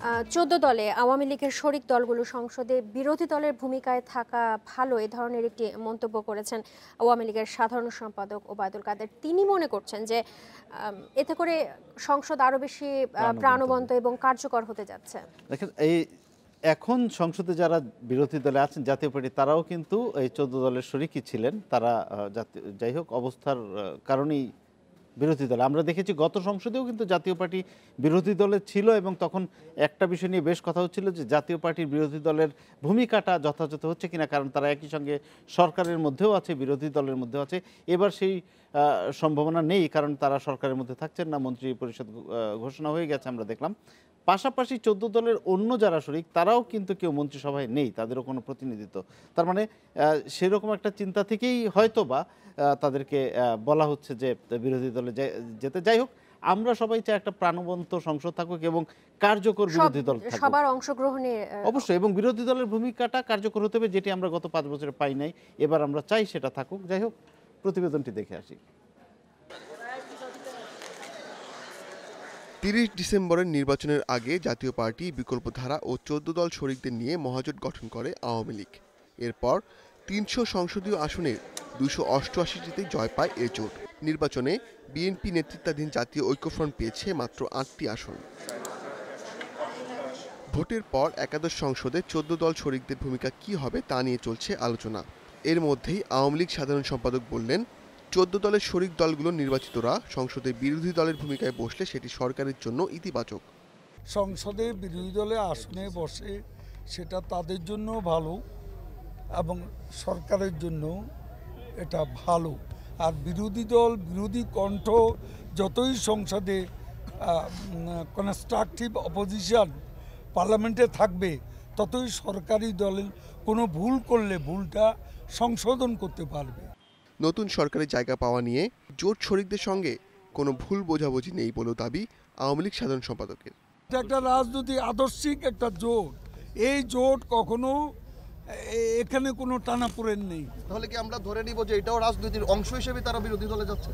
14 দলে আওয়ামী লীগের শরিক দলগুলো সংসদে বিরোধী দলের ভূমিকায় থাকা ভালো, এ ধরনের একটি মন্তব্য করেছেন আওয়ামী লীগের সাধারণ সম্পাদক ওবায়দুল কাদের। তিনি মনে করছেন যে এতে করে সংসদ আরো বেশি প্রাণবন্ত এবং কার্যকর হতে যাচ্ছে। দেখেন, এই এখন সংসদে যারা বিরোধী দলে আছেন জাতীয় পার্টি, তারাও কিন্তু এই 14 দলের শরিকই ছিলেন। তারা যাই হোক অবস্থার কারণেই বিরোধী দল। আমরা দেখেছি গত সংসদেও কিন্তু জাতীয় পার্টি বিরোধী দলে ছিল এবং তখন একটা বিষয় নিয়ে বেশ কথা হচ্ছিল যে জাতীয় পার্টির বিরোধী দলের ভূমিকাটা যথাযথ হচ্ছে কিনা, কারণ তারা একই সঙ্গে সরকারের মধ্যেও আছে, বিরোধী দলের মধ্যেও আছে। এবার সেই সম্ভাবনা নেই, কারণ তারা সরকারের মধ্যে থাকছেন না, মন্ত্রী পরিষদ ঘোষণা হয়ে গেছে আমরা দেখলাম। পাশাপাশি 14 দলের অন্য যারা শরিক তারাও কিন্তু কেউ মন্ত্রিসভায় নেই, তাদেরও কোনো প্রতিনিধিত্ব। তার মানে সেরকম একটা চিন্তা থেকেই হয়তো বা তাদেরকে বলা হচ্ছে যে বিরোধী দলে যেতে। যাই হোক, আমরা সবাই চাই একটা প্রাণবন্ত সংসদ থাকুক এবং কার্যকর বিরোধী দল থাকুক, সবার অংশগ্রহণে অবশ্যই, এবং বিরোধী দলের ভূমিকাটা কার্যকর হতে হবে, যেটি আমরা গত 5 বছরে পাই নাই। এবার আমরা চাই সেটা থাকুক। যাই হোক, প্রতিবেদনটি দেখে আসি। 30 ডিসেম্বরের নির্বাচনের আগে জাতীয় পার্টি, বিকল্পধারা ও 14 দল শরিকদের নিয়ে মহাজোট গঠন করে আওয়ামী লীগ। এরপর 300 সংসদীয় আসনের 288টিতে জয় পায় এ জোট। নির্বাচনে বিএনপি নেতৃত্বাধীন জাতীয় ঐক্যফ্রন্ট পেয়েছে মাত্র 8টি আসন। ভোটের পর একাদশ সংসদে 14 দল শরিকদের ভূমিকা কি হবে তা নিয়ে চলছে আলোচনা। এর মধ্যেই আওয়ামী লীগ সাধারণ সম্পাদক বললেন, 14 দলের শরিক দলগুলোর নির্বাচিতরা সংসদে বিরোধী দলের ভূমিকায় বসলে সেটি সরকারের জন্য ইতিবাচক। সংসদে বিরোধী দলের আসনে বসে সেটা তাদের জন্য ভালো এবং সরকারের জন্য এটা ভালো। আর বিরোধী দল, বিরোধী কণ্ঠ যতই সংসদে কনস্ট্রাকটিভ অপোজিশন পার্লামেন্টে থাকবে, ততই সরকারি দলের কোনো ভুল করলে ভুলটা সংশোধন করতে পারবে। নতুন সরকারের জায়গা পাওয়া নিয়ে জোট শরিকদের সঙ্গে কোনো ভুল বোঝাবুঝি নেই বলেও দাবি আওয়ামী লীগ সাধারণ সম্পাদকের। এটা একটা রাজনৈতিক আদর্শিক একটা জোট। এই জোট কখনো এখানে কোনো টানাপোড়েন নেই। তাহলে কি আমরা ধরে নিব যে এটাও রাজনীতির অংশ হিসেবে তারা বিরোধী দলে যাচ্ছে?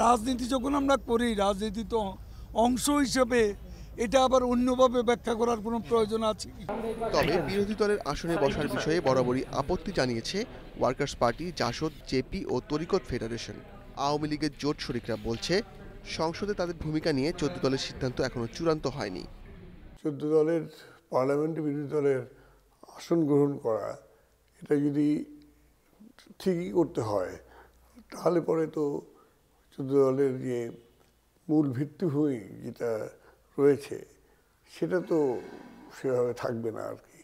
রাজনীতি যখন আমরা করি, রাজনীতি তো অংশ হিসেবে, এটা আবার অন্যভাবে ব্যাখ্যা করার কোনো প্রয়োজন আছে? তবে বিরোধী দলের আসনে বসার বিষয়ে বরাবরই আপত্তি জানিয়েছে ওয়ার্কার্স পার্টি, জাসদ, জেপি ও তরিকত ফেডারেশন। আওয়ামী লীগের জোট শরিকরা বলছে, সংসদে তাদের ভূমিকা নিয়ে 14 দলের সিদ্ধান্ত এখনো চূড়ান্ত হয়নি। 14 দলের পার্লামেন্টে বিরোধী দলের আসন গ্রহণ করা, এটা যদি ঠিকই করতে হয়, তাহলে পরে তো 14 দলের যে মূল ভিত্তিভূমি যেটা রয়েছে সেটা তো সেভাবে থাকবে না আর কি।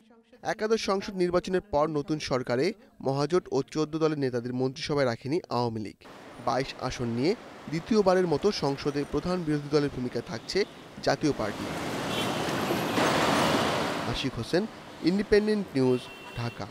একাদশ সংসদ নির্বাচনের পর নতুন সরকারে মহাজোট ও 14 দলের নেতাদের মন্ত্রিসভায় রাখেনি আওয়ামী লীগ। 22 আসন নিয়ে দ্বিতীয়বারের মতো সংসদে প্রধান বিরোধী দলের ভূমিকা থাকছে জাতীয় পার্টি। Ashik Hossain, Independent News, Dhaka.